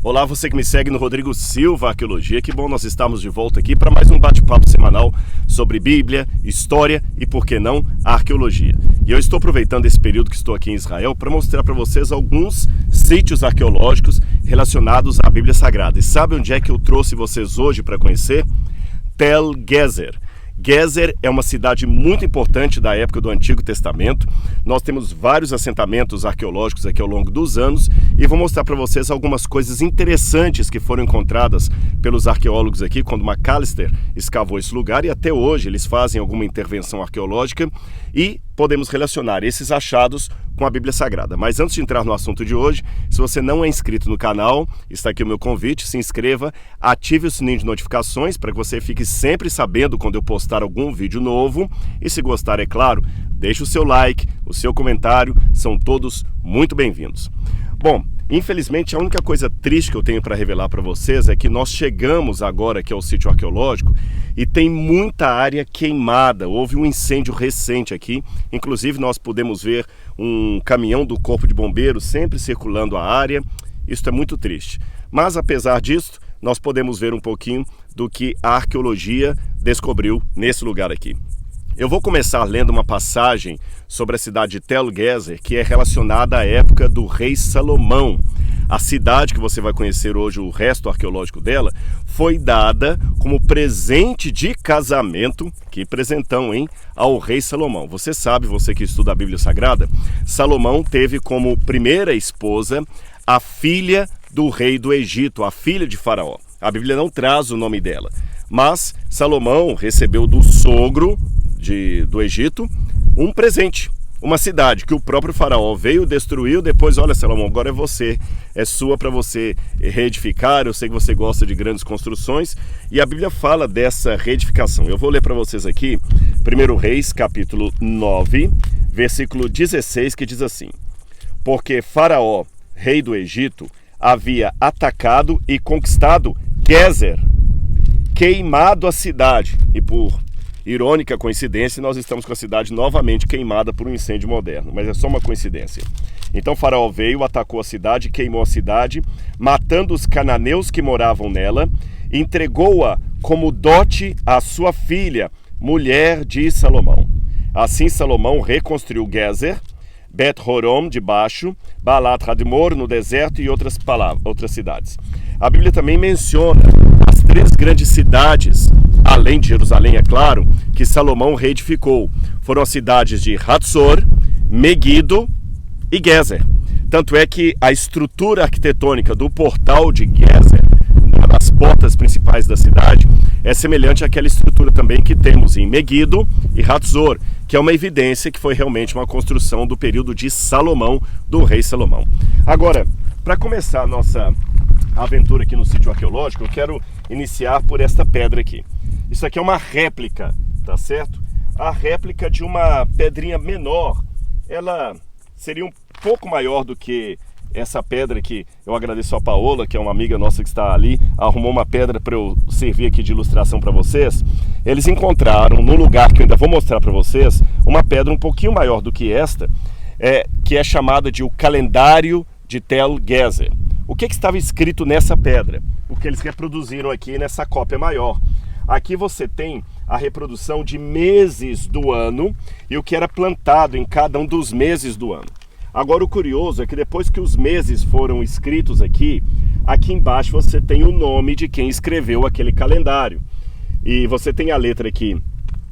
Olá, você que me segue no Rodrigo Silva Arqueologia. Que bom nós estarmos de volta aqui para mais um bate-papo semanal sobre Bíblia, história e, por que não, arqueologia. E eu estou aproveitando esse período que estou aqui em Israel para mostrar para vocês alguns sítios arqueológicos relacionados à Bíblia Sagrada. E sabe onde é que eu trouxe vocês hoje para conhecer? Tel Gezer. Gezer é uma cidade muito importante da época do Antigo Testamento. Nós temos vários assentamentos arqueológicos aqui ao longo dos anos e vou mostrar para vocês algumas coisas interessantes que foram encontradas pelos arqueólogos aqui quando Macalister escavou esse lugar, e até hoje eles fazem alguma intervenção arqueológica e podemos relacionar esses achados com a Bíblia Sagrada. Mas antes de entrar no assunto de hoje, se você não é inscrito no canal, está aqui o meu convite, se inscreva, ative o sininho de notificações para que você fique sempre sabendo quando eu postar algum vídeo novo. E se gostar, é claro, deixe o seu like, o seu comentário, são todos muito bem-vindos. Bom, infelizmente a única coisa triste que eu tenho para revelar para vocês é que nós chegamos agora aqui ao sítio arqueológico e tem muita área queimada. Houve um incêndio recente aqui, inclusive nós pudemos ver um caminhão do Corpo de Bombeiros sempre circulando a área. Isso é muito triste. Mas apesar disso, nós podemos ver um pouquinho do que a arqueologia descobriu nesse lugar aqui. Eu vou começar lendo uma passagem sobre a cidade de Tel Gezer, que é relacionada à época do rei Salomão. A cidade que você vai conhecer hoje, o resto arqueológico dela, foi dada como presente de casamento, que presentão, hein, ao rei Salomão. Você sabe, você que estuda a Bíblia Sagrada, Salomão teve como primeira esposa a filha do rei do Egito, a filha de Faraó. A Bíblia não traz o nome dela, mas Salomão recebeu do sogro do Egito um presente, uma cidade que o próprio Faraó veio, destruiu. Depois, olha, Salomão, agora é você, é sua para você reedificar. Eu sei que você gosta de grandes construções e a Bíblia fala dessa reedificação. Eu vou ler para vocês aqui 1 Reis, capítulo 9, versículo 16, que diz assim: porque Faraó, rei do Egito, havia atacado e conquistado Gezer, queimado a cidade, e por irônica coincidência, nós estamos com a cidade novamente queimada por um incêndio moderno, mas é só uma coincidência. Então Faraó veio, atacou a cidade, queimou a cidade, matando os cananeus que moravam nela, entregou-a como dote à sua filha, mulher de Salomão. Assim Salomão reconstruiu Gezer, Bet-Horon de baixo, Baalat-Hadmor no deserto e outras cidades. A Bíblia também menciona as 3 grandes cidades, além de Jerusalém, é claro, que Salomão reedificou. Foram as cidades de Hatzor, Megido e Gezer. Tanto é que a estrutura arquitetônica do portal de Gezer, uma das portas principais da cidade, é semelhante àquela estrutura também que temos em Megido e Hatzor, que é uma evidência que foi realmente uma construção do período de Salomão, do rei Salomão. Agora, para começar a nossa aventura aqui no sítio arqueológico, eu quero iniciar por esta pedra aqui. Isso aqui é uma réplica, tá certo? A réplica de uma pedrinha menor. Ela seria um pouco maior do que essa pedra que eu agradeço a Paola, que é uma amiga nossa que está ali, arrumou uma pedra para eu servir aqui de ilustração para vocês. Eles encontraram no lugar que eu ainda vou mostrar para vocês, uma pedra um pouquinho maior do que esta, que é chamada de o calendário de Tel Gezer. O que estava escrito nessa pedra? O que eles reproduziram aqui nessa cópia maior. Aqui você tem a reprodução de meses do ano e o que era plantado em cada um dos meses do ano. Agora o curioso é que depois que os meses foram escritos aqui embaixo você tem o nome de quem escreveu aquele calendário. E você tem a letra aqui,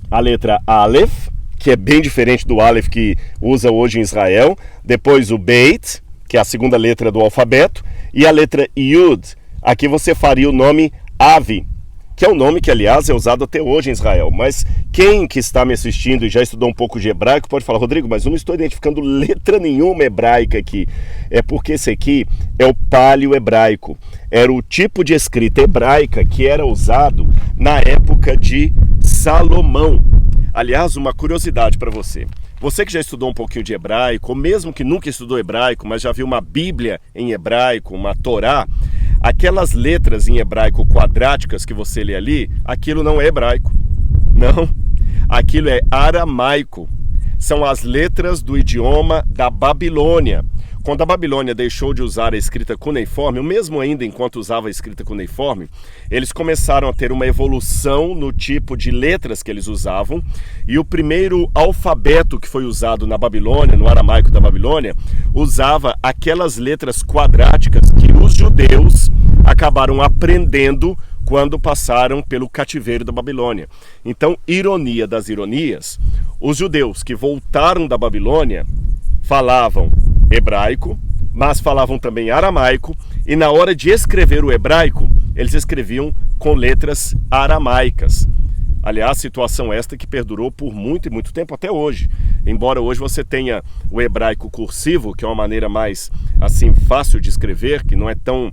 a letra Aleph, que é bem diferente do Aleph que usa hoje em Israel. Depois o Beit, que é a segunda letra do alfabeto, e a letra Yud. Aqui você faria o nome Avi, que é um nome que, aliás, é usado até hoje em Israel. Mas quem que está me assistindo e já estudou um pouco de hebraico pode falar: Rodrigo, mas eu não estou identificando letra nenhuma hebraica aqui. É porque esse aqui é o paleo-hebraico. Era o tipo de escrita hebraica que era usado na época de Salomão. Aliás, uma curiosidade para você. Você que já estudou um pouquinho de hebraico, ou mesmo que nunca estudou hebraico, mas já viu uma Bíblia em hebraico, uma Torá, aquelas letras em hebraico quadráticas que você lê ali, aquilo não é hebraico. Não, aquilo é aramaico. São as letras do idioma da Babilônia. Quando a Babilônia deixou de usar a escrita cuneiforme, ou mesmo ainda enquanto usava a escrita cuneiforme, eles começaram a ter uma evolução no tipo de letras que eles usavam, e o primeiro alfabeto que foi usado na Babilônia, no aramaico da Babilônia, usava aquelas letras quadráticas que os judeus acabaram aprendendo quando passaram pelo cativeiro da Babilônia. Então, ironia das ironias, os judeus que voltaram da Babilônia falavam hebraico, mas falavam também aramaico, e na hora de escrever o hebraico, eles escreviam com letras aramaicas. Aliás, situação esta que perdurou por muito e muito tempo até hoje. Embora hoje você tenha o hebraico cursivo, que é uma maneira mais assim fácil de escrever, que não é tão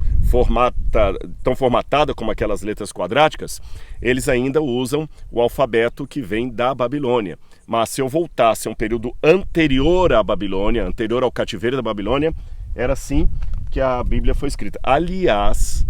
formatada como aquelas letras quadráticas, eles ainda usam o alfabeto que vem da Babilônia. Mas se eu voltasse a um período anterior à Babilônia, anterior ao cativeiro da Babilônia, era assim que a Bíblia foi escrita. Aliás,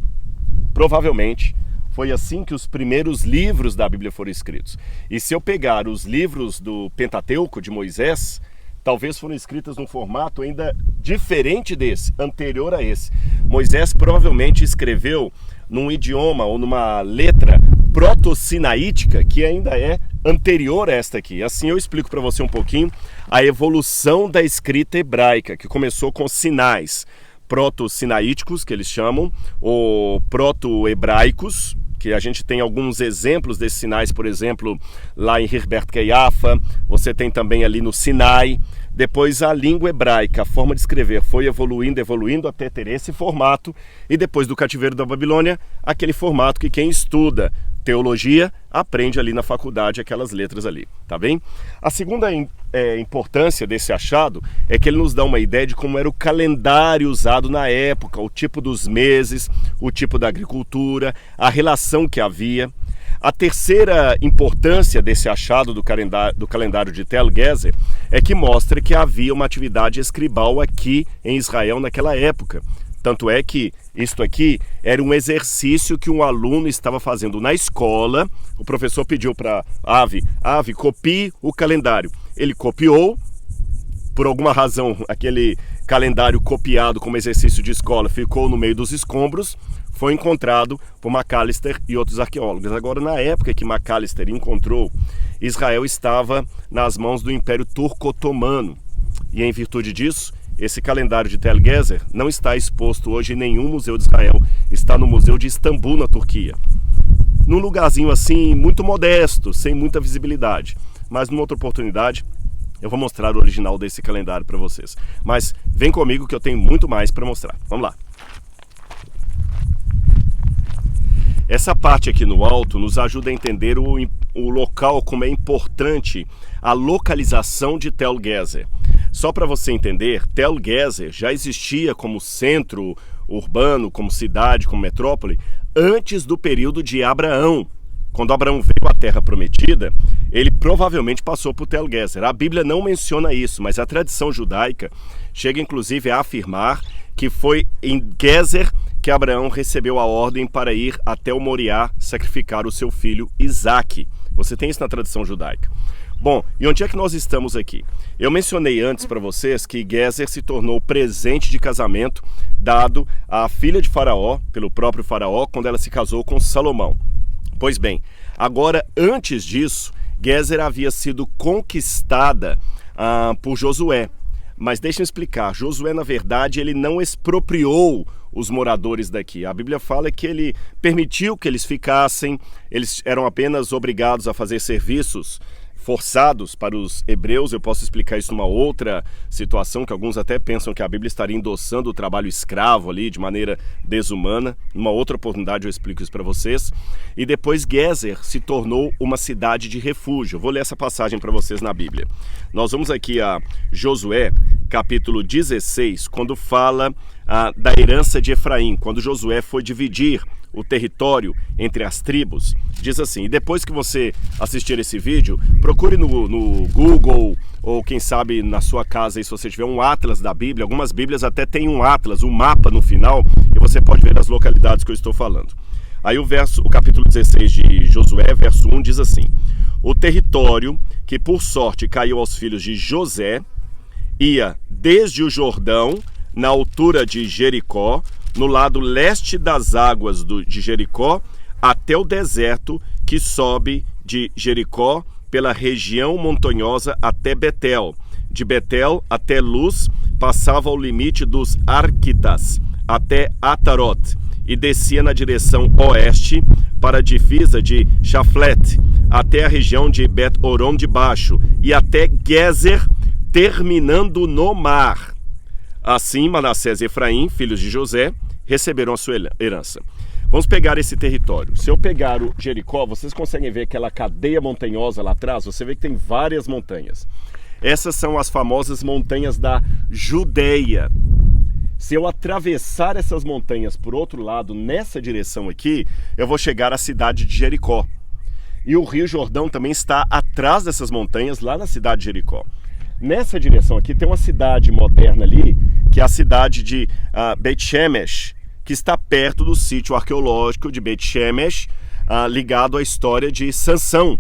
provavelmente foi assim que os primeiros livros da Bíblia foram escritos. E se eu pegar os livros do Pentateuco, de Moisés, talvez foram escritos num formato ainda diferente desse, anterior a esse. Moisés provavelmente escreveu num idioma ou numa letra proto-sinaítica que ainda é anterior a esta aqui. Assim eu explico para você um pouquinho a evolução da escrita hebraica, que começou com sinais proto-sinaíticos, que eles chamam, ou proto-hebraicos, que a gente tem alguns exemplos desses sinais, por exemplo, lá em Hirbert Keiafa, você tem também ali no Sinai. Depois a língua hebraica, a forma de escrever foi evoluindo até ter esse formato, e depois do cativeiro da Babilônia, aquele formato que quem estuda teologia aprende ali na faculdade aquelas letras ali, tá bem? A segunda importância desse achado é que ele nos dá uma ideia de como era o calendário usado na época, o tipo dos meses, o tipo da agricultura, a relação que havia. A terceira importância desse achado do calendário de Tel Gezer é que mostra que havia uma atividade escribal aqui em Israel naquela época. Tanto é que isto aqui era um exercício que um aluno estava fazendo na escola. O professor pediu para Avi, copie o calendário. Ele copiou, por alguma razão, aquele calendário copiado como exercício de escola ficou no meio dos escombros, foi encontrado por Macalister e outros arqueólogos. Agora, na época que Macalister encontrou, Israel estava nas mãos do Império Turco-Otomano. E em virtude disso, esse calendário de Tel Gezer não está exposto hoje em nenhum museu de Israel. Está no Museu de Istambul, na Turquia. Num lugarzinho assim, muito modesto, sem muita visibilidade. Mas numa outra oportunidade, eu vou mostrar o original desse calendário para vocês. Mas vem comigo que eu tenho muito mais para mostrar. Vamos lá. Essa parte aqui no alto nos ajuda a entender o local, como é importante a localização de Tel Gezer. Só para você entender, Tel Gezer já existia como centro urbano, como cidade, como metrópole, antes do período de Abraão. Quando Abraão veio à Terra Prometida, ele provavelmente passou por Tel Gezer. A Bíblia não menciona isso, mas a tradição judaica chega inclusive a afirmar que foi em Gezer que Abraão recebeu a ordem para ir até o Moriá sacrificar o seu filho Isaque. Você tem isso na tradição judaica. Bom, e onde é que nós estamos aqui? Eu mencionei antes para vocês que Gezer se tornou presente de casamento dado à filha de Faraó, pelo próprio Faraó, quando ela se casou com Salomão. Pois bem, agora antes disso, Gezer havia sido conquistada por Josué. Mas deixa eu explicar, Josué na verdade ele não expropriou os moradores daqui. A Bíblia fala que ele permitiu que eles ficassem, eles eram apenas obrigados a fazer serviços forçados para os hebreus. Eu posso explicar isso numa outra situação, que alguns até pensam que a Bíblia estaria endossando o trabalho escravo ali de maneira desumana. Numa outra oportunidade eu explico isso para vocês. E depois Gezer se tornou uma cidade de refúgio. Eu vou ler essa passagem para vocês na Bíblia. Nós vamos aqui a Josué, capítulo 16, quando fala da herança de Efraim, quando Josué foi dividir o território entre as tribos. Diz assim, e depois que você assistir esse vídeo, procure no Google, ou quem sabe na sua casa, se você tiver um atlas da Bíblia. Algumas Bíblias até tem um atlas, um mapa no final, e você pode ver as localidades que eu estou falando. Aí o capítulo 16 de Josué, verso 1, diz assim, o território que por sorte caiu aos filhos de José ia desde o Jordão, na altura de Jericó, no lado leste das águas de Jericó, até o deserto que sobe de Jericó pela região montanhosa até Betel. De Betel até Luz, passava ao limite dos Arquitas, até Atarot, e descia na direção oeste para a divisa de Chaflet, até a região de Bet-Horon de Baixo, e até Gezer, terminando no mar. Assim, Manassés e Efraim, filhos de José, receberam a sua herança. Vamos pegar esse território. Se eu pegar o Jericó, vocês conseguem ver aquela cadeia montanhosa lá atrás? Você vê que tem várias montanhas. Essas são as famosas montanhas da Judeia. Se eu atravessar essas montanhas por outro lado, nessa direção aqui, eu vou chegar à cidade de Jericó. E o Rio Jordão também está atrás dessas montanhas, lá na cidade de Jericó. Nessa direção aqui tem uma cidade moderna ali, que é a cidade de Beit Shemesh, que está perto do sítio arqueológico de Beit Shemesh, ligado à história de Sansão.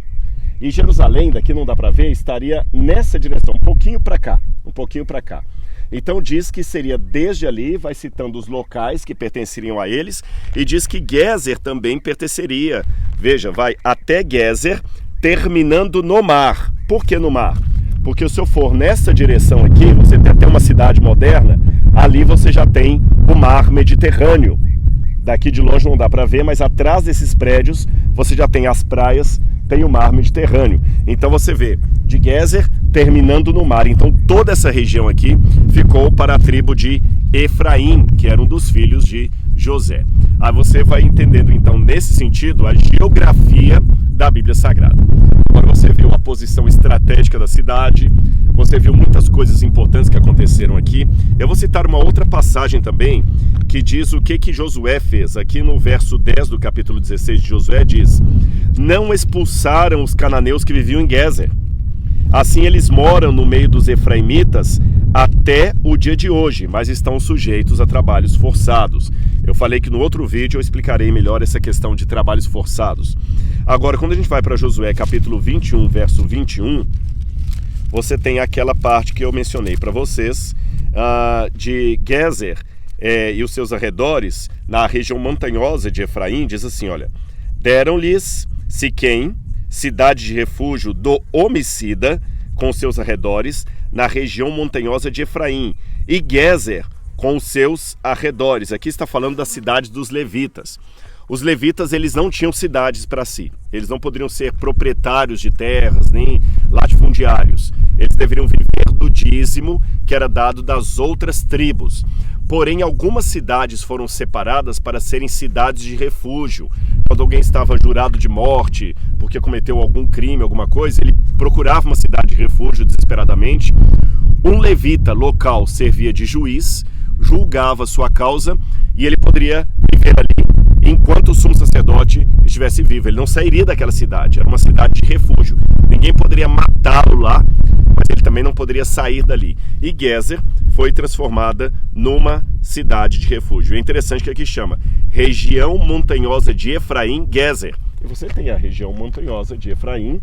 E Jerusalém, daqui não dá para ver, estaria nessa direção, um pouquinho para cá. Então diz que seria desde ali, vai citando os locais que pertenceriam a eles, e diz que Gezer também pertenceria. Veja, vai até Gezer, terminando no mar. Por que no mar? Porque se eu for nessa direção aqui, você tem até uma cidade moderna, ali você já tem o mar Mediterrâneo. Daqui de longe não dá para ver, mas atrás desses prédios você já tem as praias, tem o mar Mediterrâneo. Então você vê, de Gezer terminando no mar. Então toda essa região aqui ficou para a tribo de Efraim, que era um dos filhos de José. Aí você vai entendendo então nesse sentido a geografia da Bíblia Sagrada. Agora você viu a posição estratégica da cidade, você viu muitas coisas importantes que aconteceram aqui. Eu vou citar uma outra passagem também, que diz o que Josué fez. Aqui no verso 10 do capítulo 16 de Josué diz: não expulsaram os cananeus que viviam em Gezer. Assim eles moram no meio dos efraimitas até o dia de hoje, mas estão sujeitos a trabalhos forçados. Eu falei que no outro vídeo eu explicarei melhor essa questão de trabalhos forçados. Agora, quando a gente vai para Josué capítulo 21, verso 21, você tem aquela parte que eu mencionei para vocês, de Gezer e os seus arredores, na região montanhosa de Efraim, diz assim, olha: deram-lhes Siquém, cidade de refúgio do homicida, com seus arredores, na região montanhosa de Efraim, e Gezer, com os seus arredores. Aqui está falando da cidade dos levitas. Os levitas, eles não tinham cidades para si. Eles não poderiam ser proprietários de terras, nem latifundiários. Eles deveriam viver do dízimo que era dado das outras tribos. Porém, algumas cidades foram separadas para serem cidades de refúgio. Quando alguém estava jurado de morte, porque cometeu algum crime, alguma coisa, ele procurava uma cidade de refúgio desesperadamente. Um levita local servia de juiz, julgava sua causa, e ele poderia viver ali enquanto o sumo sacerdote estivesse vivo. Ele não sairia daquela cidade, era uma cidade de refúgio. Ninguém poderia matá-lo lá, mas ele também não poderia sair dali. E Gezer foi transformada numa cidade de refúgio. É interessante que aqui chama região montanhosa de Efraim, Gezer. E você tem a região montanhosa de Efraim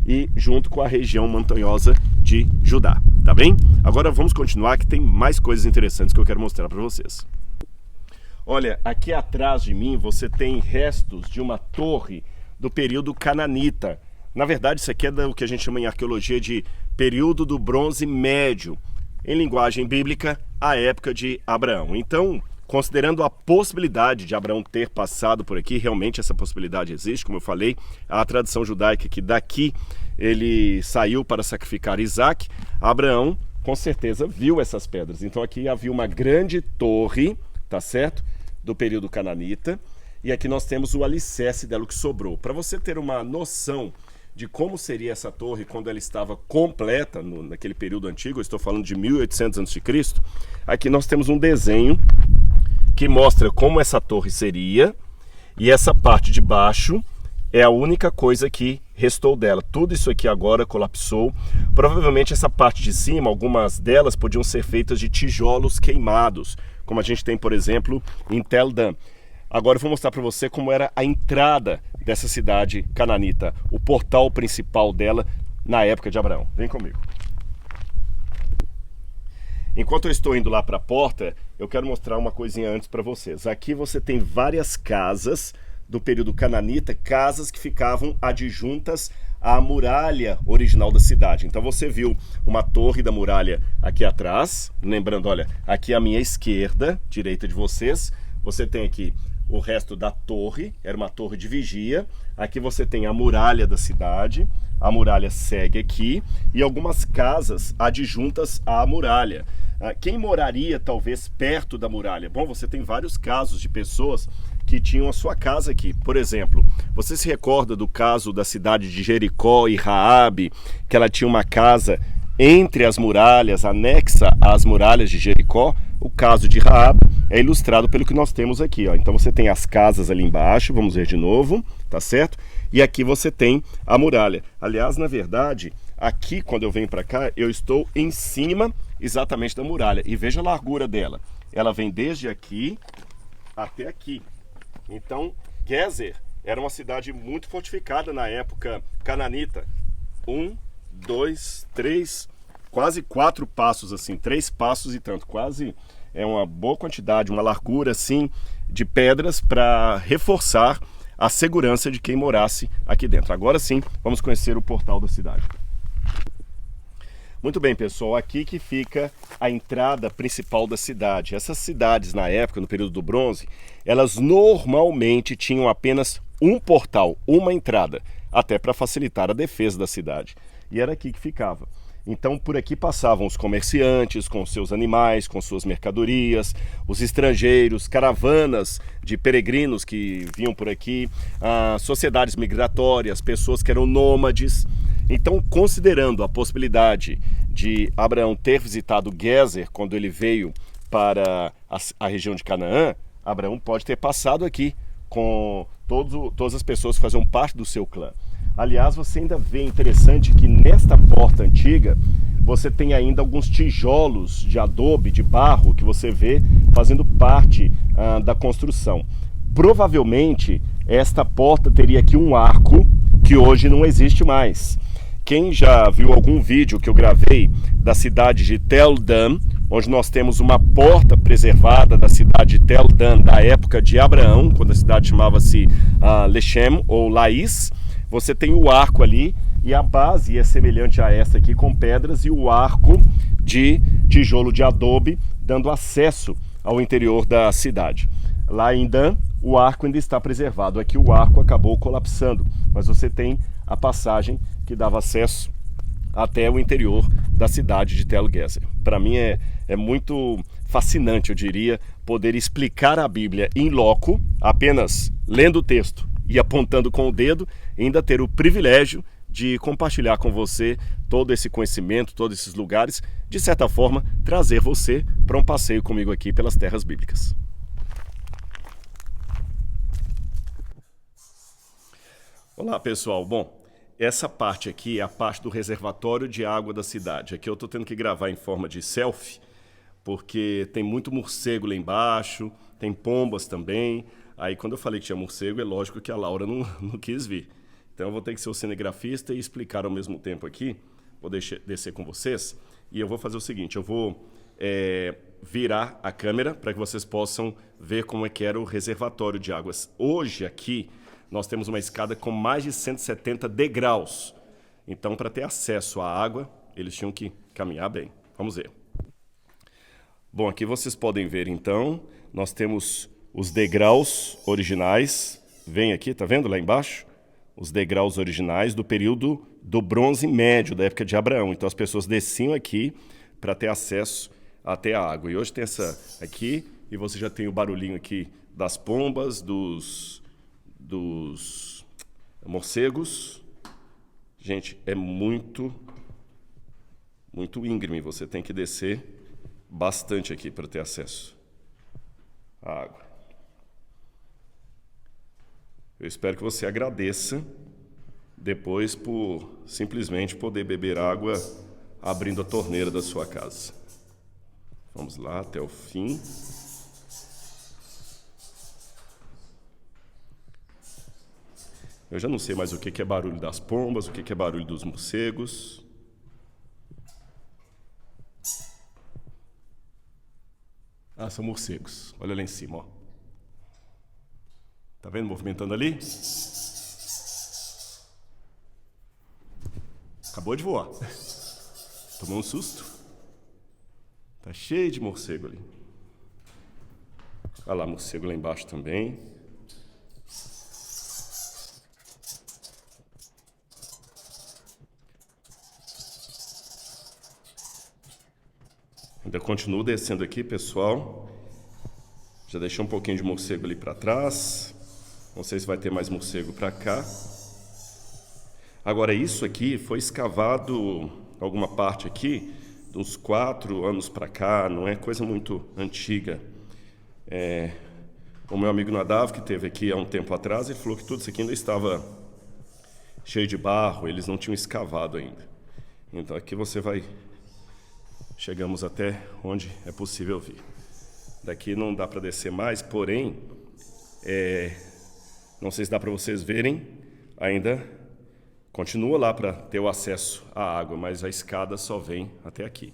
e junto com a região montanhosa de Judá, tá bem? Agora vamos continuar, que tem mais coisas interessantes que eu quero mostrar para vocês. Olha, aqui atrás de mim você tem restos de uma torre do período cananita. Na verdade, isso aqui é o que a gente chama em arqueologia de período do Bronze Médio. Em linguagem bíblica, a época de Abraão. Então, considerando a possibilidade de Abraão ter passado por aqui, realmente essa possibilidade existe, como eu falei, a tradição judaica que daqui ele saiu para sacrificar Isaac, Abraão com certeza viu essas pedras. Então aqui havia uma grande torre, tá certo? Do período cananita, e aqui nós temos o alicerce dela, o que sobrou. Para você ter uma noção de como seria essa torre quando ela estava completa, naquele período antigo, eu estou falando de 1800 a.C., aqui nós temos um desenho que mostra como essa torre seria, e essa parte de baixo é a única coisa que restou dela. Tudo isso aqui agora colapsou. Provavelmente essa parte de cima, algumas delas podiam ser feitas de tijolos queimados, como a gente tem, por exemplo, em Tel Dan. Agora eu vou mostrar para você como era a entrada dessa cidade cananita, o portal principal dela na época de Abraão. Vem comigo. Enquanto eu estou indo lá para a porta, eu quero mostrar uma coisinha antes para vocês. Aqui você tem várias casas do período cananita, casas que ficavam adjuntas à muralha original da cidade. Então você viu uma torre da muralha aqui atrás, lembrando, olha, aqui à minha esquerda, direita de vocês, você tem aqui o resto da torre, era uma torre de vigia. Aqui você tem a muralha da cidade, a muralha segue aqui, e algumas casas adjuntas à muralha. Quem moraria talvez perto da muralha? Bom, você tem vários casos de pessoas que tinham a sua casa aqui. Por exemplo, você se recorda do caso da cidade de Jericó e Raabe, que ela tinha uma casa entre as muralhas, anexa às muralhas de Jericó? O caso de Raabe é ilustrado pelo que nós temos aqui, ó. Então você tem as casas ali embaixo, vamos ver de novo, tá certo? E aqui você tem a muralha. Aliás, na verdade, aqui quando eu venho para cá, eu estou em cima exatamente da muralha. E veja a largura dela. Ela vem desde aqui até aqui. Então, Gezer era uma cidade muito fortificada na época cananita. 1, 2, 3, quase 4 passos assim, 3 passos e tanto, quase é uma boa quantidade, uma largura assim de pedras para reforçar a segurança de quem morasse aqui dentro. Agora sim, vamos conhecer o portal da cidade. Muito bem, pessoal, aqui que fica a entrada principal da cidade. Essas cidades na época, no período do bronze, elas normalmente tinham apenas um portal, uma entrada, até para facilitar a defesa da cidade. E era aqui que ficava. Então por aqui passavam os comerciantes com seus animais, com suas mercadorias, os estrangeiros, caravanas de peregrinos que vinham por aqui, sociedades migratórias, pessoas que eram nômades. Então, considerando a possibilidade de Abraão ter visitado Gezer quando ele veio para a região de Canaã, Abraão pode ter passado aqui com todas as pessoas que faziam parte do seu clã. Aliás, você ainda vê interessante que nesta porta antiga você tem ainda alguns tijolos de adobe, de barro, que você vê fazendo parte da construção. Provavelmente esta porta teria aqui um arco que hoje não existe mais. Quem já viu algum vídeo que eu gravei da cidade de Tel Dan, onde nós temos uma porta preservada da cidade de Tel Dan da época de Abraão, quando a cidade chamava-se Lechem ou Laís, você tem o arco ali e a base é semelhante a essa aqui com pedras e o arco de tijolo de adobe dando acesso ao interior da cidade. Lá em Dan, o arco ainda está preservado. Aqui o arco acabou colapsando, mas você tem a passagem que dava acesso até o interior da cidade de Tel Gezer. Para mim é muito fascinante, eu diria, poder explicar a Bíblia em loco, apenas lendo o texto e apontando com o dedo, e ainda ter o privilégio de compartilhar com você todo esse conhecimento, todos esses lugares, de certa forma, trazer você para um passeio comigo aqui pelas terras bíblicas. Olá, pessoal. Bom, essa parte aqui é a parte do reservatório de água da cidade. Aqui eu estou tendo que gravar em forma de selfie, porque tem muito morcego lá embaixo, tem pombas também. Aí quando eu falei que tinha morcego, é lógico que a Laura não quis vir. Então eu vou ter que ser o cinegrafista e explicar ao mesmo tempo aqui. Vou descer com vocês e eu vou fazer o seguinte, eu vou virar a câmera para que vocês possam ver como é que era o reservatório de águas. Hoje aqui nós temos uma escada com mais de 170 degraus. Então para ter acesso à água, eles tinham que caminhar bem. Vamos ver. Bom, aqui vocês podem ver então, nós temos os degraus originais, vem aqui, tá vendo lá embaixo? Os degraus originais do período do Bronze Médio, da época de Abraão. Então as pessoas desciam aqui para ter acesso até a água. E hoje tem essa aqui, e você já tem o barulhinho aqui das pombas, dos morcegos. Gente, é muito íngreme, você tem que descer bastante aqui para ter acesso à água. Eu espero que você agradeça depois por simplesmente poder beber água abrindo a torneira da sua casa. Vamos lá até o fim. Eu já não sei mais o que é barulho das pombas, o que é barulho dos morcegos. Ah, são morcegos. Olha lá em cima, ó. Tá vendo movimentando ali? Acabou de voar. Tomou um susto. Tá cheio de morcego ali. Olha lá, morcego lá embaixo também. Ainda continuo descendo aqui, pessoal. Já deixei um pouquinho de morcego ali para trás. Não sei se vai ter mais morcego para cá. Agora, isso aqui foi escavado, alguma parte aqui, de uns 4 anos para cá, não é coisa muito antiga. O meu amigo Nadav, que esteve aqui há um tempo atrás, ele falou que tudo isso aqui ainda estava cheio de barro, eles não tinham escavado ainda. Então aqui você vai... Chegamos até onde é possível vir. Daqui não dá para descer mais, porém, não sei se dá para vocês verem, ainda continua lá para ter o acesso à água, mas a escada só vem até aqui.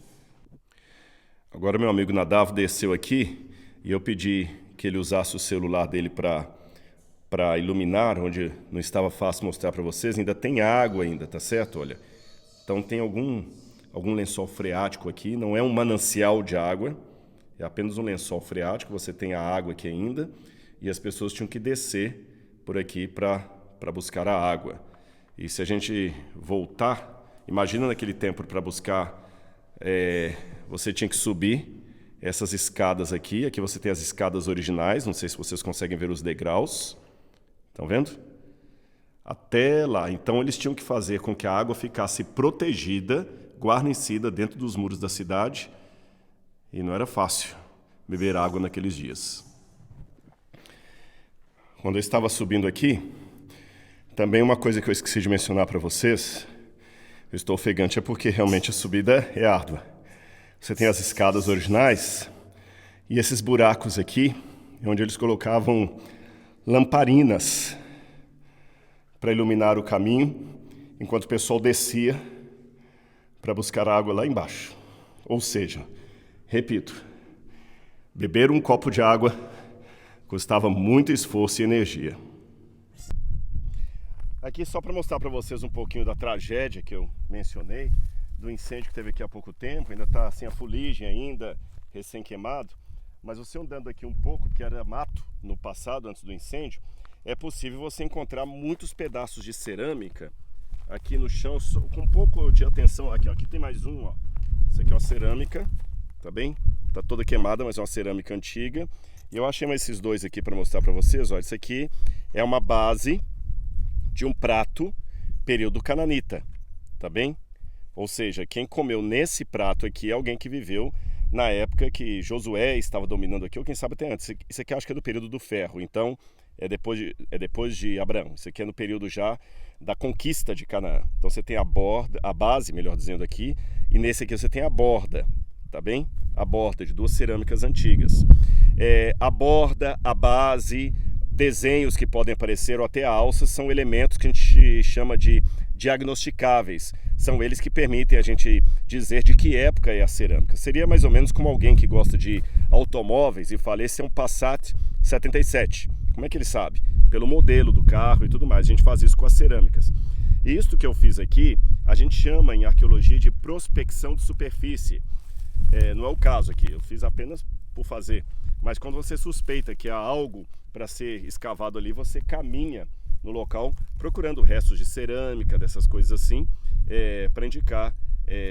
Agora meu amigo Nadav desceu aqui e eu pedi que ele usasse o celular dele para iluminar, onde não estava fácil mostrar para vocês. Ainda tem água ainda, tá certo? Olha, então tem algum lençol freático aqui, não é um manancial de água, é apenas um lençol freático, você tem a água aqui ainda, e as pessoas tinham que descer por aqui para buscar a água. E se a gente voltar, imagina naquele tempo para buscar, você tinha que subir essas escadas aqui. Aqui você tem as escadas originais, não sei se vocês conseguem ver os degraus. Estão vendo? Até lá. Então eles tinham que fazer com que a água ficasse protegida, guarnecida dentro dos muros da cidade. E não era fácil beber água naqueles dias. Quando eu estava subindo aqui, também uma coisa que eu esqueci de mencionar para vocês, eu estou ofegante, é porque realmente a subida é árdua. Você tem as escadas originais e esses buracos aqui, onde eles colocavam lamparinas para iluminar o caminho, enquanto o pessoal descia para buscar água lá embaixo. Ou seja, repito, beber um copo de água custava muito esforço e energia. Aqui só para mostrar para vocês um pouquinho da tragédia que eu mencionei, do incêndio que teve aqui há pouco tempo. Ainda está assim a fuligem ainda, recém-queimado. Mas você andando aqui um pouco, porque era mato no passado, antes do incêndio, é possível você encontrar muitos pedaços de cerâmica aqui no chão, com um pouco de atenção. Aqui tem mais um, ó. Isso aqui é uma cerâmica, tá bem? Tá toda queimada, mas é uma cerâmica antiga. E eu achei mais esses dois aqui para mostrar para vocês. Olha, isso aqui é uma base de um prato período cananita, tá bem? Ou seja, quem comeu nesse prato aqui é alguém que viveu na época que Josué estava dominando aqui, ou quem sabe até antes. Isso aqui acho que é do período do ferro, então é depois de Abraão. Isso aqui é no período já da conquista de Canaã. Então você tem a base, melhor dizendo aqui, e nesse aqui você tem a borda, tá bem? A borda de 2 cerâmicas antigas. A borda, a base, desenhos que podem aparecer ou até a alça são elementos que a gente chama de diagnosticáveis. São eles que permitem a gente dizer de que época é a cerâmica. Seria mais ou menos como alguém que gosta de automóveis e fala, esse é um Passat 77. Como é que ele sabe? Pelo modelo do carro e tudo mais. A gente faz isso com as cerâmicas. E isto que eu fiz aqui, a gente chama em arqueologia de prospecção de superfície. Não é o caso aqui, eu fiz apenas por fazer. Mas quando você suspeita que há algo para ser escavado ali, você caminha no local procurando restos de cerâmica, dessas coisas assim, para indicar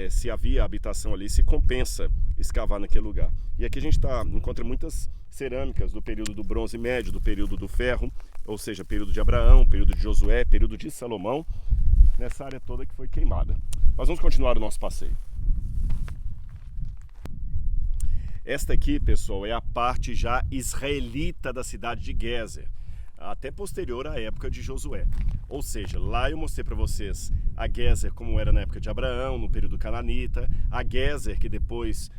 se havia habitação ali, se compensa escavar naquele lugar. E aqui a gente encontra muitas cerâmicas do período do Bronze Médio, do período do Ferro, ou seja, período de Abraão, período de Josué, período de Salomão, nessa área toda que foi queimada. Mas vamos continuar o nosso passeio. Esta aqui, pessoal, é a parte já israelita da cidade de Gezer, até posterior à época de Josué. Ou seja, lá eu mostrei para vocês a Gezer como era na época de Abraão, no período cananita, a Gezer que depois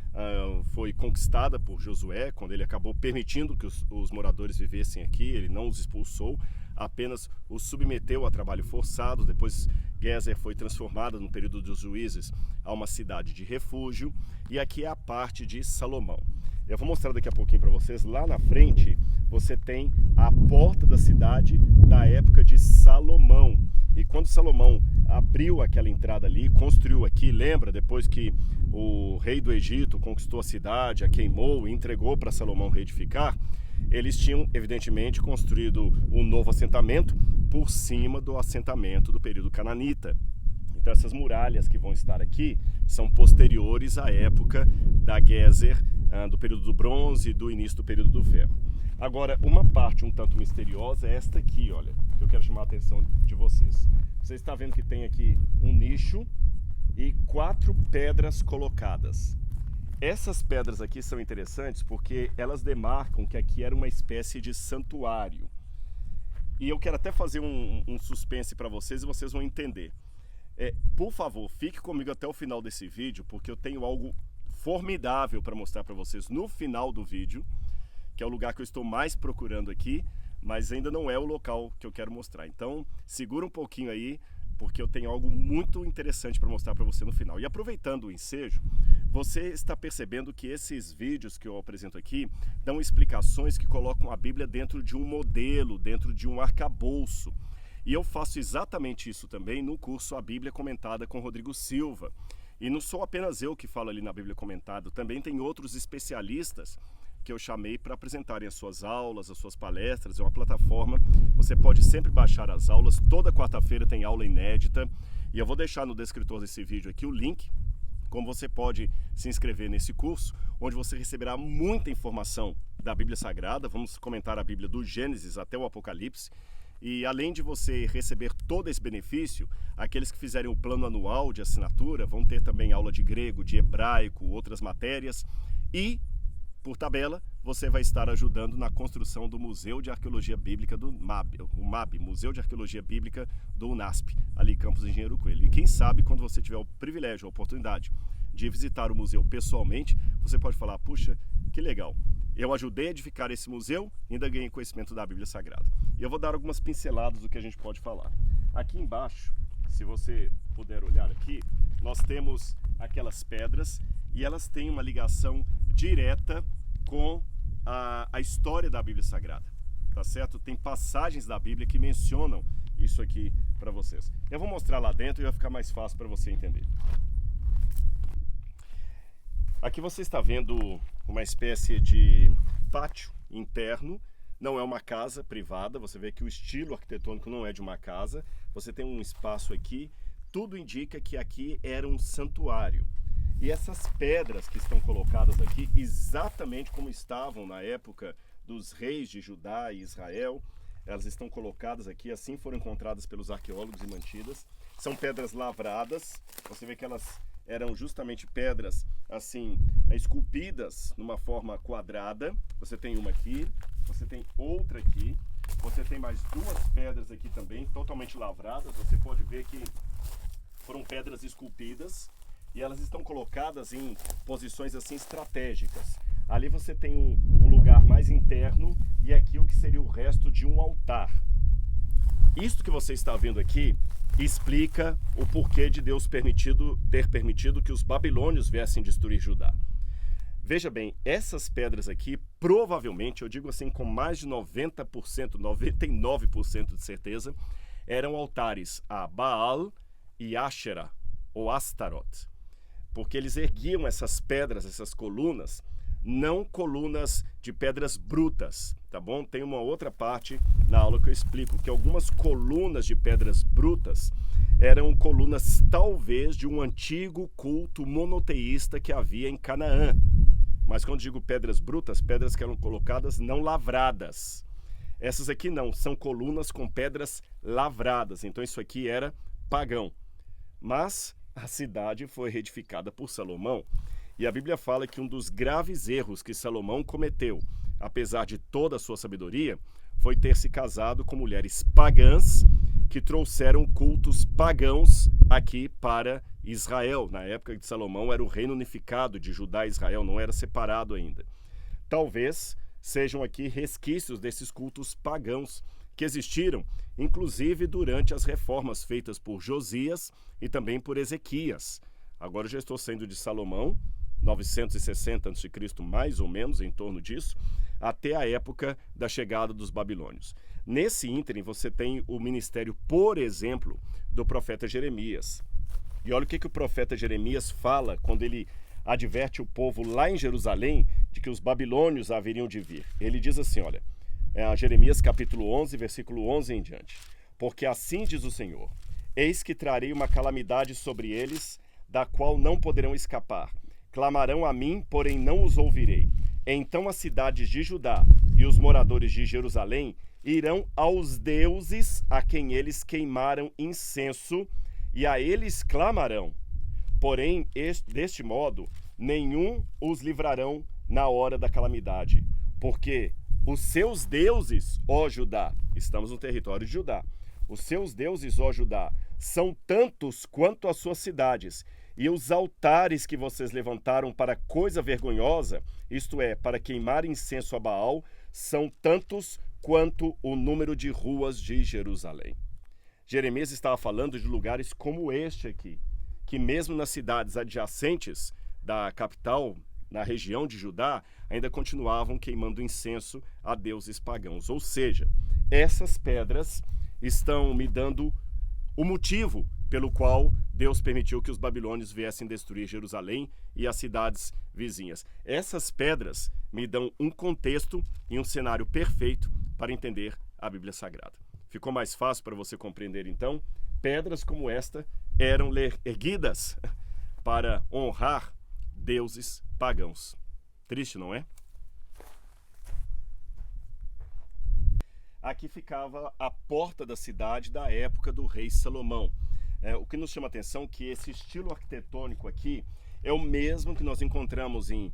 foi conquistada por Josué, quando ele acabou permitindo que os moradores vivessem aqui, ele não os expulsou, apenas os submeteu a trabalho forçado. Depois Gezer foi transformada no período dos juízes a uma cidade de refúgio, e aqui é a parte de Salomão. Eu vou mostrar daqui a pouquinho para vocês. Lá na frente você tem a porta da cidade da época de Salomão. E quando Salomão abriu aquela entrada ali, construiu aqui, lembra? Depois que o rei do Egito conquistou a cidade, a queimou e entregou para Salomão reedificar, eles tinham, evidentemente, construído um novo assentamento por cima do assentamento do período cananita. Então essas muralhas que vão estar aqui são posteriores à época da Gezer, do período do bronze e do início do período do ferro. Agora, uma parte um tanto misteriosa é esta aqui, olha, que eu quero chamar a atenção de vocês. Você está vendo que tem aqui um nicho e 4 pedras colocadas. Essas pedras aqui são interessantes porque elas demarcam que aqui era uma espécie de santuário. E eu quero até fazer um suspense para vocês e vocês vão entender. Por favor, fique comigo até o final desse vídeo, porque eu tenho algo formidável para mostrar para vocês no final do vídeo, que é o lugar que eu estou mais procurando aqui, mas ainda não é o local que eu quero mostrar. Então, segura um pouquinho aí, porque eu tenho algo muito interessante para mostrar para você no final. E aproveitando o ensejo, você está percebendo que esses vídeos que eu apresento aqui dão explicações que colocam a Bíblia dentro de um modelo, dentro de um arcabouço. E eu faço exatamente isso também no curso A Bíblia Comentada com Rodrigo Silva. E não sou apenas eu que falo ali na Bíblia Comentada, também tem outros especialistas que eu chamei para apresentarem as suas aulas, as suas palestras. É uma plataforma, você pode sempre baixar as aulas, toda quarta-feira tem aula inédita. E eu vou deixar no descritor desse vídeo aqui o link, como você pode se inscrever nesse curso, onde você receberá muita informação da Bíblia Sagrada. Vamos comentar a Bíblia do Gênesis até o Apocalipse. E além de você receber todo esse benefício, aqueles que fizerem o plano anual de assinatura vão ter também aula de grego, de hebraico, outras matérias. E, por tabela, você vai estar ajudando na construção do Museu de Arqueologia Bíblica do MAB, Museu de Arqueologia Bíblica do UNASP, ali em Campos Engenheiro Coelho. E quem sabe, quando você tiver o privilégio, a oportunidade de visitar o museu pessoalmente, você pode falar, puxa, que legal. Eu ajudei a edificar esse museu e ainda ganhei conhecimento da Bíblia Sagrada. E eu vou dar algumas pinceladas do que a gente pode falar. Aqui embaixo, se você puder olhar aqui, nós temos aquelas pedras e elas têm uma ligação direta com a história da Bíblia Sagrada, tá certo? Tem passagens da Bíblia que mencionam isso aqui para vocês. Eu vou mostrar lá dentro e vai ficar mais fácil para você entender. Aqui você está vendo uma espécie de pátio interno, não é uma casa privada, você vê que o estilo arquitetônico não é de uma casa, você tem um espaço aqui, tudo indica que aqui era um santuário. E essas pedras que estão colocadas aqui, exatamente como estavam na época dos reis de Judá e Israel, elas estão colocadas aqui, assim foram encontradas pelos arqueólogos e mantidas. São pedras lavradas, você vê que elas eram justamente pedras assim, esculpidas numa forma quadrada. Você tem uma aqui, você tem outra aqui, você tem mais 2 pedras aqui também, totalmente lavradas. Você pode ver que foram pedras esculpidas e elas estão colocadas em posições assim estratégicas. Ali você tem um lugar mais interno e aqui o que seria o resto de um altar. Isto que você está vendo aqui explica o porquê de Deus ter permitido que os babilônios viessem destruir Judá. Veja bem, essas pedras aqui, provavelmente, eu digo assim com mais de 90%, 99% de certeza, eram altares a Baal e Asherah, ou Astaroth. Porque eles erguiam essas pedras, essas colunas, não colunas de pedras brutas, tá bom? Tem uma outra parte na aula que eu explico que algumas colunas de pedras brutas eram colunas talvez de um antigo culto monoteísta que havia em Canaã. Mas quando digo pedras brutas, pedras que eram colocadas não lavradas. Essas aqui não, são colunas com pedras lavradas, então isso aqui era pagão. Mas a cidade foi reedificada por Salomão. E a Bíblia fala que um dos graves erros que Salomão cometeu, apesar de toda a sua sabedoria, foi ter se casado com mulheres pagãs que trouxeram cultos pagãos aqui para Israel. Na época de Salomão era o reino unificado de Judá e Israel, não era separado ainda. Talvez sejam aqui resquícios desses cultos pagãos que existiram, inclusive durante as reformas feitas por Josias e também por Ezequias. Agora eu já estou saindo de Salomão 960 a.C., mais ou menos, em torno disso, até a época da chegada dos babilônios. Nesse ínterim, você tem o ministério, por exemplo, do profeta Jeremias. E olha o que o profeta Jeremias fala quando ele adverte o povo lá em Jerusalém de que os babilônios haveriam de vir. Ele diz assim, olha, Jeremias capítulo 11, versículo 11 em diante. Porque assim diz o Senhor, eis que trarei uma calamidade sobre eles, da qual não poderão escapar. Clamarão a mim, porém não os ouvirei. Então as cidades de Judá e os moradores de Jerusalém irão aos deuses a quem eles queimaram incenso, e a eles clamarão. Porém, deste modo, nenhum os livrarão na hora da calamidade. Porque os seus deuses, ó Judá, estamos no território de Judá, os seus deuses, ó Judá, são tantos quanto as suas cidades, e os altares que vocês levantaram para coisa vergonhosa, isto é, para queimar incenso a Baal, são tantos quanto o número de ruas de Jerusalém. Jeremias estava falando de lugares como este aqui, que mesmo nas cidades adjacentes da capital, na região de Judá, ainda continuavam queimando incenso a deuses pagãos. Ou seja, essas pedras estão me dando o motivo pelo qual Deus permitiu que os babilônios viessem destruir Jerusalém e as cidades vizinhas. Essas pedras me dão um contexto e um cenário perfeito para entender a Bíblia Sagrada. Ficou mais fácil para você compreender, então? Pedras como esta eram erguidas para honrar deuses pagãos. Triste, não é? Aqui ficava a porta da cidade da época do rei Salomão. O que nos chama a atenção é que esse estilo arquitetônico aqui é o mesmo que nós encontramos em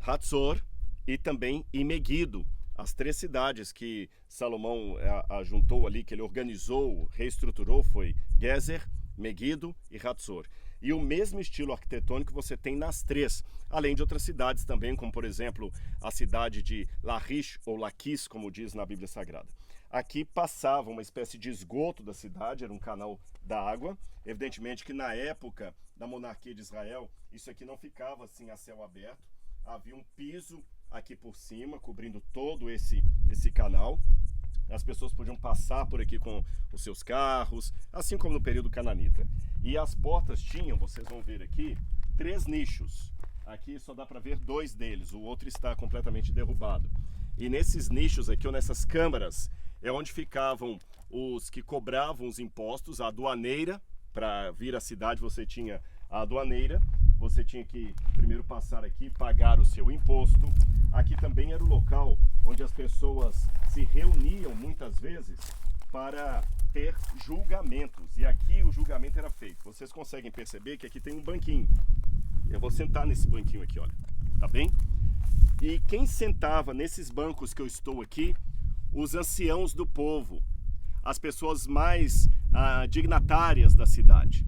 Hatzor e também em Meguido, as três cidades que Salomão ajuntou ali, que ele organizou, reestruturou, foi Gezer, Meguido e Hatzor. E o mesmo estilo arquitetônico você tem nas três, além de outras cidades também, como por exemplo a cidade de Lachish ou Laquis, como diz na Bíblia Sagrada. Aqui passava uma espécie de esgoto da cidade, era um canal da água. Evidentemente que na época da monarquia de Israel, isso aqui não ficava assim a céu aberto, havia um piso aqui por cima, cobrindo todo esse canal. As pessoas podiam passar por aqui com os seus carros, assim como no período cananita. E as portas tinham, vocês vão ver aqui, 3 nichos. Aqui só dá para ver 2 deles, o outro está completamente derrubado. E nesses nichos aqui, ou nessas câmaras, é onde ficavam os que cobravam os impostos, a aduaneira. Para vir à cidade você tinha a aduaneira, você tinha que primeiro passar aqui, pagar o seu imposto. Aqui também era o local onde as pessoas se reuniam muitas vezes para ter julgamentos. E aqui o julgamento era feito. Vocês conseguem perceber que aqui tem um banquinho. Eu vou sentar nesse banquinho aqui, olha. Tá bem? E quem sentava nesses bancos que eu estou aqui? Os anciãos do povo. As pessoas mais dignatárias da cidade.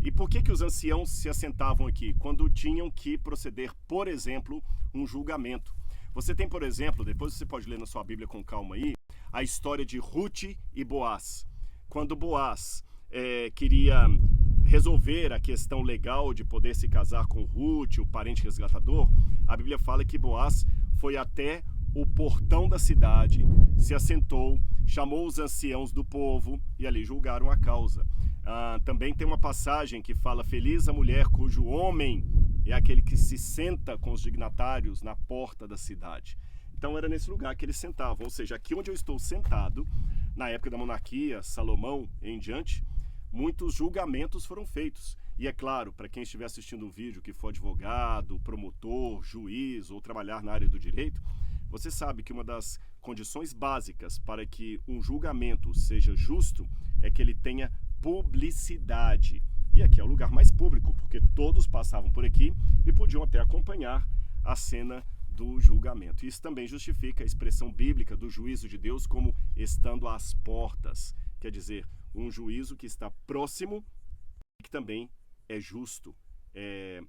E por que os anciãos se assentavam aqui? Quando tinham que proceder, por exemplo, um julgamento. Você tem, por exemplo, depois você pode ler na sua Bíblia com calma aí, a história de Ruth e Boaz. Quando Boaz queria resolver a questão legal de poder se casar com Ruth, o parente resgatador, a Bíblia fala que Boaz foi até o portão da cidade, se assentou, chamou os anciãos do povo e ali julgaram a causa. Também tem uma passagem que fala: feliz a mulher cujo homem é aquele que se senta com os dignatários na porta da cidade. Então era nesse lugar que eles sentavam, ou seja, aqui onde eu estou sentado, na época da monarquia, Salomão em diante, muitos julgamentos foram feitos. E é claro, para quem estiver assistindo o vídeo, que for advogado, promotor, juiz ou trabalhar na área do direito, você sabe que uma das condições básicas para que um julgamento seja justo é que ele tenha publicidade. E aqui é o lugar mais público, porque todos passavam por aqui e podiam até acompanhar a cena do julgamento. Isso também justifica a expressão bíblica do juízo de Deus como estando às portas. Quer dizer, um juízo que está próximo e que também é justo, é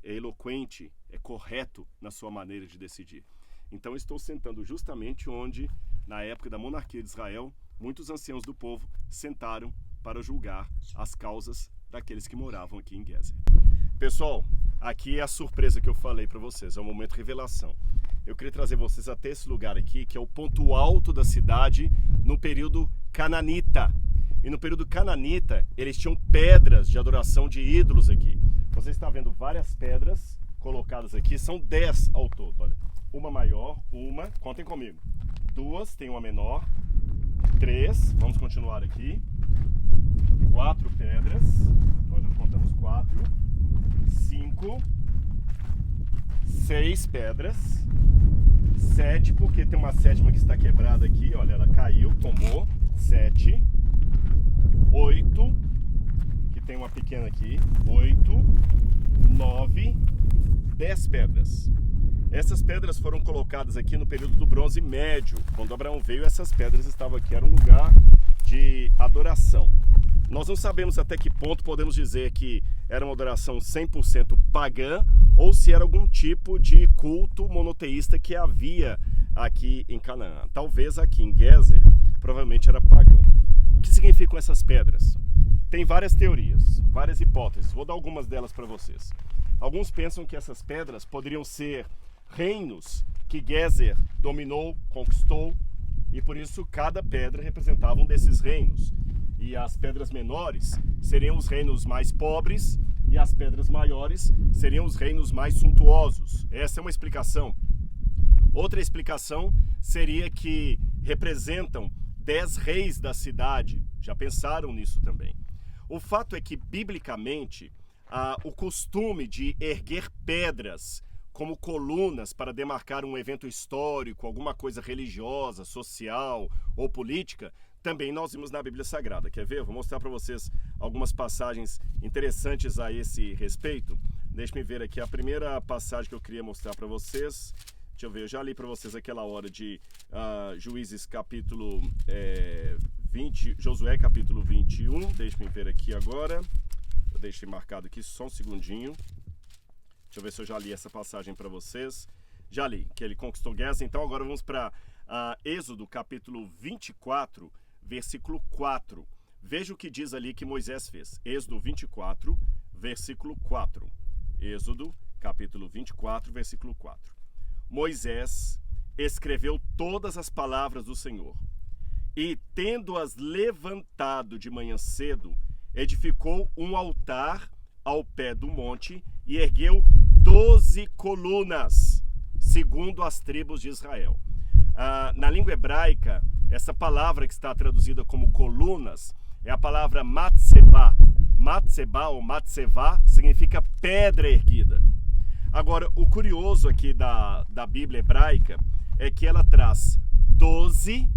eloquente, é correto na sua maneira de decidir. Então estou sentando justamente onde, na época da monarquia de Israel, muitos anciãos do povo sentaram para julgar as causas daqueles que moravam aqui em Gezer. Pessoal, aqui é a surpresa que eu falei para vocês, é o momento de revelação. Eu queria trazer vocês até esse lugar aqui, que é o ponto alto da cidade no período cananita. E no período cananita, eles tinham pedras de adoração de ídolos aqui. Você está vendo várias pedras colocadas aqui, são 10 ao todo. Olha, uma maior, contem comigo. 2, tem uma menor. 3, vamos continuar aqui. 4 pedras, nós já contamos 4. 5, 6 pedras. 7, porque tem uma sétima que está quebrada aqui, olha, ela caiu, tombou. 7. 8, que tem uma pequena aqui. 8, 9, 10 pedras. Essas pedras foram colocadas aqui no período do Bronze Médio. Quando Abraão veio, essas pedras estavam aqui, era um lugar de adoração. Nós não sabemos até que ponto podemos dizer que era uma adoração 100% pagã ou se era algum tipo de culto monoteísta que havia aqui em Canaã. Talvez aqui em Gezer, provavelmente era pagão. O que significam essas pedras? Tem várias teorias, várias hipóteses. Vou dar algumas delas para vocês. Alguns pensam que essas pedras poderiam ser reinos que Gezer dominou, conquistou, e por isso cada pedra representava um desses reinos. E as pedras menores seriam os reinos mais pobres e as pedras maiores seriam os reinos mais suntuosos. Essa é uma explicação. Outra explicação seria que representam 10 reis da cidade. Já pensaram nisso também? O fato é que, biblicamente, o costume de erguer pedras como colunas para demarcar um evento histórico, alguma coisa religiosa, social ou política, também nós vimos na Bíblia Sagrada. Quer ver? Eu vou mostrar para vocês algumas passagens interessantes a esse respeito. Deixe-me ver aqui a primeira passagem que eu queria mostrar para vocês. Deixa eu ver, eu já li para vocês aquela hora de Juízes capítulo 20, Josué capítulo 21. Deixe-me ver aqui agora. Eu deixei marcado aqui só um segundinho. Deixa eu ver se eu já li essa passagem para vocês. Já li, que ele conquistou Gezer. Então agora vamos para Êxodo capítulo 24, versículo 4. Veja o que diz ali que Moisés fez. Êxodo 24, versículo 4. Êxodo capítulo 24, versículo 4. Moisés escreveu todas as palavras do Senhor e, tendo-as levantado de manhã cedo, edificou um altar ao pé do monte e ergueu 12 colunas, segundo as tribos de Israel. Na língua hebraica, essa palavra que está traduzida como colunas é a palavra matsebá. Matsebá ou matsevá significa pedra erguida. Agora, o curioso aqui da Bíblia hebraica é que ela traz 12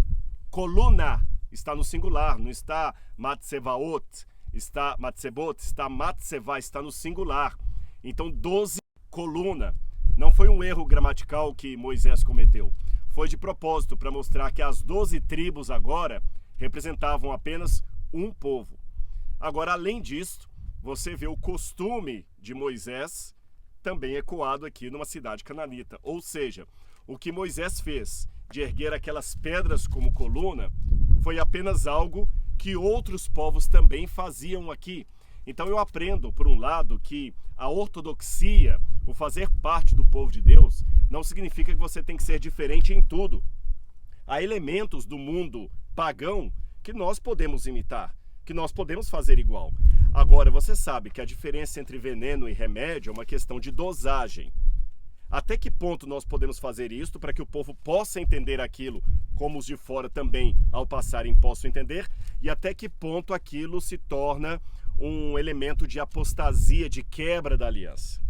coluna, está no singular, não está matsevaot, está matsebot, está matsevá, está no singular. Então 12 coluna. Não foi um erro gramatical que Moisés cometeu. Foi de propósito para mostrar que as 12 tribos agora representavam apenas um povo. Agora, além disso, você vê o costume de Moisés também ecoado aqui numa cidade cananita. Ou seja, o que Moisés fez de erguer aquelas pedras como coluna foi apenas algo que outros povos também faziam aqui. Então eu aprendo, por um lado, que a ortodoxia, o fazer parte do povo de Deus, não significa que você tem que ser diferente em tudo. Há elementos do mundo pagão que nós podemos imitar, que nós podemos fazer igual. Agora, você sabe que a diferença entre veneno e remédio é uma questão de dosagem. Até que ponto nós podemos fazer isto para que o povo possa entender aquilo, como os de fora também, ao passarem, possam entender, e até que ponto aquilo se torna um elemento de apostasia, de quebra da aliança.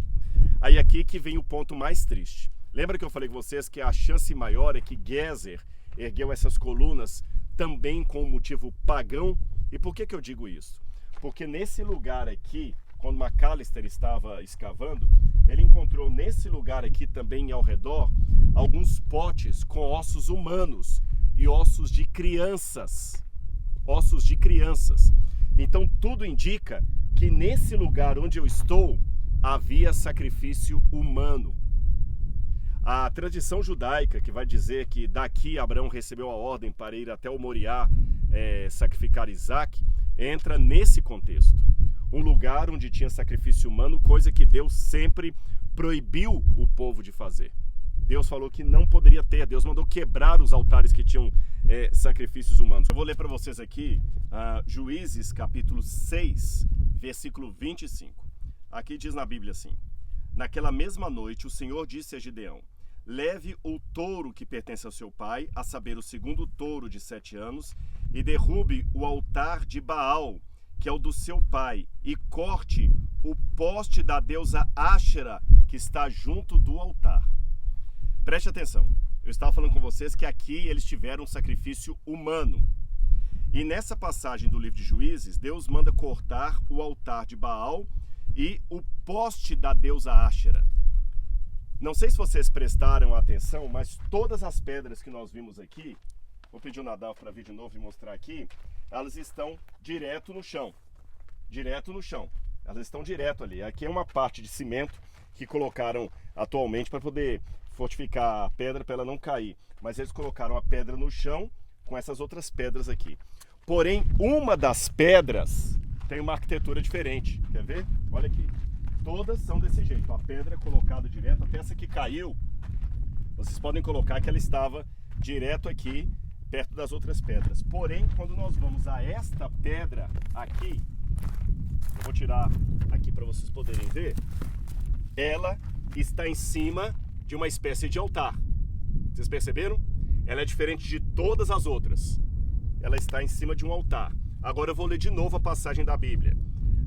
Aí aqui que vem o ponto mais triste. Lembra que eu falei com vocês que a chance maior é que Gezer ergueu essas colunas também com um motivo pagão? E por que eu digo isso? Porque nesse lugar aqui, quando Macalister estava escavando, ele encontrou nesse lugar aqui também ao redor alguns potes com ossos humanos e ossos de crianças. Ossos de crianças. Então tudo indica que nesse lugar onde eu estou havia sacrifício humano. A tradição judaica que vai dizer que daqui Abraão recebeu a ordem para ir até o Moriá sacrificar Isaac, entra nesse contexto. um lugar onde tinha sacrifício humano, coisa que Deus sempre proibiu o povo de fazer. Deus falou que não poderia ter, Deus mandou quebrar os altares que tinham sacrifícios humanos. Eu vou ler para vocês aqui Juízes capítulo 6, versículo 25. Aqui diz na Bíblia assim: naquela mesma noite o Senhor disse a Gideão: leve o touro que pertence ao seu pai, a saber, o segundo touro de 7 anos, e derrube o altar de Baal, que é o do seu pai, e corte o poste da deusa Áshera, que está junto do altar. Preste atenção, eu estava falando com vocês que aqui eles tiveram um sacrifício humano. E nessa passagem do livro de Juízes, Deus manda cortar o altar de Baal e o poste da deusa Áshera. Não sei se vocês prestaram atenção, mas todas as pedras que nós vimos aqui, vou pedir o Nadal para vir de novo e mostrar aqui, elas estão direto no chão. Direto no chão. Elas estão direto ali. Aqui é uma parte de cimento que colocaram atualmente para poder fortificar a pedra para ela não cair. Mas eles colocaram a pedra no chão com essas outras pedras aqui. Porém, uma das pedras tem uma arquitetura diferente. Quer ver? Olha aqui. Todas são desse jeito. A pedra é colocada direto. A peça que caiu, vocês podem colocar que ela estava direto aqui, perto das outras pedras. Porém, quando nós vamos a esta pedra aqui, eu vou tirar aqui para vocês poderem ver, ela está em cima de uma espécie de altar. Vocês perceberam? Ela é diferente de todas as outras. Ela está em cima de um altar. Agora eu vou ler de novo a passagem da Bíblia.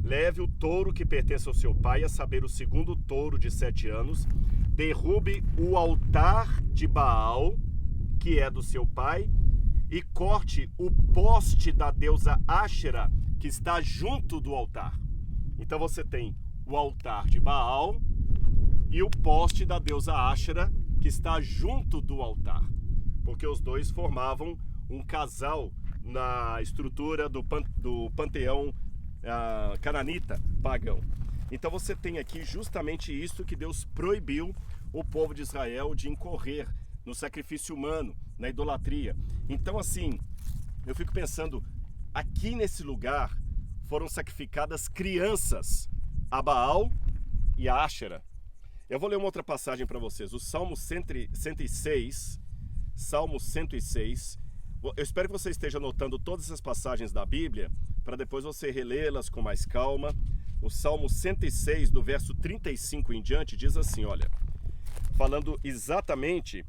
Leve o touro que pertence ao seu pai, a saber, o segundo touro de 7 anos, derrube o altar de Baal, que é do seu pai, e corte o poste da deusa Áshera, que está junto do altar. Então você tem o altar de Baal e o poste da deusa Áshera, que está junto do altar, porque os dois formavam um casal na estrutura do panteão cananita pagão. Então você tem aqui justamente isso que Deus proibiu o povo de Israel de incorrer no sacrifício humano, na idolatria. Então assim, eu fico pensando, aqui nesse lugar foram sacrificadas crianças a Baal e a Áshera. Eu vou ler uma outra passagem para vocês, o Salmo 106, Salmo 106. Eu espero que você esteja anotando todas essas passagens da Bíblia, para depois você relê-las com mais calma. O Salmo 106, do verso 35 em diante, diz assim, olha, falando exatamente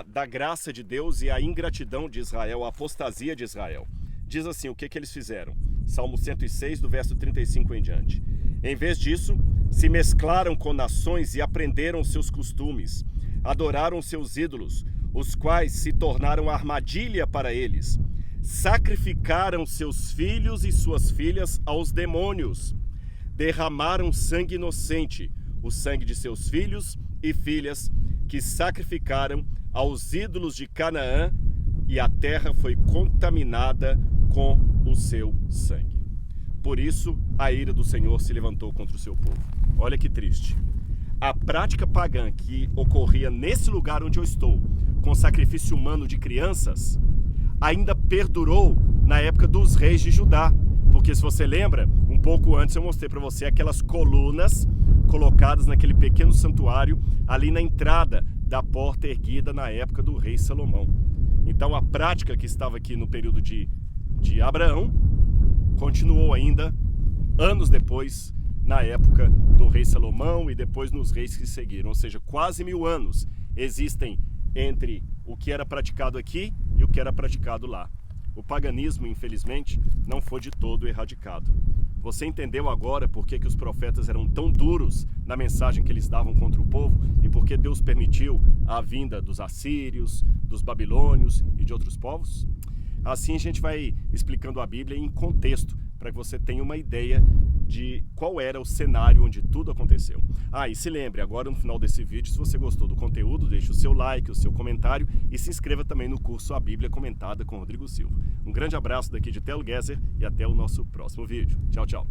da graça de Deus e a ingratidão de Israel, a apostasia de Israel. Diz assim, o que eles fizeram? Salmo 106, do verso 35 em diante. Em vez disso, se mesclaram com nações e aprenderam seus costumes, adoraram seus ídolos, os quais se tornaram armadilha para eles. Sacrificaram seus filhos e suas filhas aos demônios. Derramaram sangue inocente, o sangue de seus filhos e filhas, que sacrificaram aos ídolos de Canaã, e a terra foi contaminada com o seu sangue. Por isso, a ira do Senhor se levantou contra o seu povo. Olha que triste. A prática pagã que ocorria nesse lugar onde eu estou, com sacrifício humano de crianças, ainda perdurou na época dos reis de Judá. Porque se você lembra, um pouco antes eu mostrei para você aquelas colunas colocadas naquele pequeno santuário ali na entrada da porta erguida na época do rei Salomão. Então a prática que estava aqui no período de Abraão continuou ainda anos depois, na época do rei Salomão e depois nos reis que seguiram. Ou seja, quase 1000 anos existem entre o que era praticado aqui e o que era praticado lá. O paganismo, infelizmente, não foi de todo erradicado. Você entendeu agora por que os profetas eram tão duros na mensagem que eles davam contra o povo e por que Deus permitiu a vinda dos assírios, dos babilônios e de outros povos? Assim a gente vai explicando a Bíblia em contexto, para que você tenha uma ideia de qual era o cenário onde tudo aconteceu. E se lembre, agora no final desse vídeo, se você gostou do conteúdo, deixe o seu like, o seu comentário e se inscreva também no curso A Bíblia Comentada com Rodrigo Silva. Um grande abraço daqui de Tel Gezer e até o nosso próximo vídeo. Tchau, tchau.